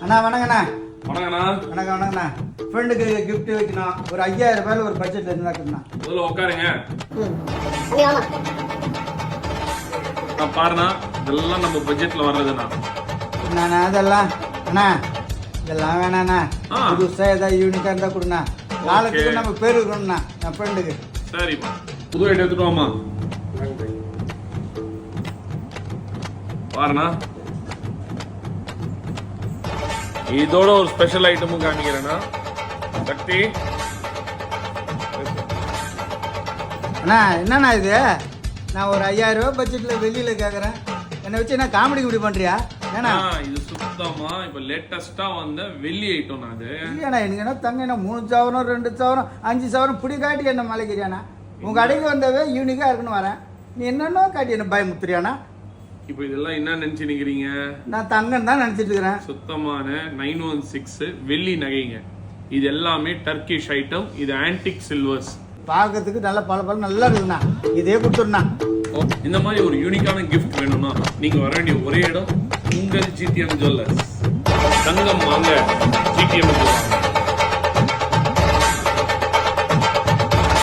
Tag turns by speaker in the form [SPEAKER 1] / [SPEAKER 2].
[SPEAKER 1] அண்ணா வணக்கண்ணா.
[SPEAKER 2] வணக்கண்ணா.
[SPEAKER 1] வணக்கம் வணக்கண்ணா. ஃப்ரெண்டுக்கு கிஃப்ட் வைக்கணும். ஒரு 5000 ரூபாயில ஒரு பட்ஜெட்ல இருந்தாக்குண்ணா.
[SPEAKER 2] முதல்ல உட்காருங்க. நான் பாருண்ணா, இதெல்லாம் நம்ம பட்ஜெட்ல வர்றதுண்ணா.
[SPEAKER 1] அண்ணா அதெல்லாம் அண்ணா இதெல்லாம் வேணாண்ணா. புதுசா ஏதாவது யூனிக்கா இருந்தா கொடுண்ணா. நாளைக்கு நம்ம பேர் இருக்கணும்ண்ணா என் ஃப்ரெண்டுக்கு.
[SPEAKER 2] சரிம்மா, புது ஐட்டம் எடுத்துட்டு வாமா. பாருண்ணா, இதோட ஒரு ஸ்பெஷல் ஐட்டமும் காமிக்கிறேன்னா சக்தி.
[SPEAKER 1] அண்ணா என்னண்ணா இது? நான் ஒரு 5000 ரூபாய் பட்ஜெட்ல வெளியில கேக்குறேன். என்னை வச்சு என்ன காமெடி குடி பண்றியா? ஏன்னா
[SPEAKER 2] இது சுத்தமா இப்ப லேட்டஸ்டா வந்த வெள்ளி ஐட்டம். நான் அது
[SPEAKER 1] இல்லையாண்ணா, எனக்கு என்ன தங்க என்ன 3000 2000 5000 புடி காட்டி என்ன மலைக்கிறியாண்ணா? உங்க கடைக்கு வந்தவே யூனிக்கா இருக்குன்னு வரேன். நீ என்னென்னோ காட்டி என்ன பயமுத்துறியாண்ணா?
[SPEAKER 2] இப்ப இதெல்லாம் என்ன நினைச்சு நிக்கிறீங்க?
[SPEAKER 1] நான் தங்கம் தான் நினைச்சிட்டு இருக்கிறேன்.
[SPEAKER 2] சுத்தமான 916 வெள்ளி நகைங்க. இது எல்லாமே டர்க்கிஷ் ஐட்டம். இது ஆன்டிக் சில்வர்ஸ்.
[SPEAKER 1] பார்க்கறதுக்கு நல்ல பல நல்லா இருக்குண்ணா. இதே கொடுத்துருண்ணா.
[SPEAKER 2] இந்த மாதிரி ஒரு யூனிக்கான கிஃப்ட் வேணும்னா நீங்க வர வேண்டிய ஒரே இடம் உங்கள் ஜிடிஎம் ஜுவல்லர்ஸ். தங்கம் வாங்க, ஜிடிஎம் ஜுவல்லர்ஸ்.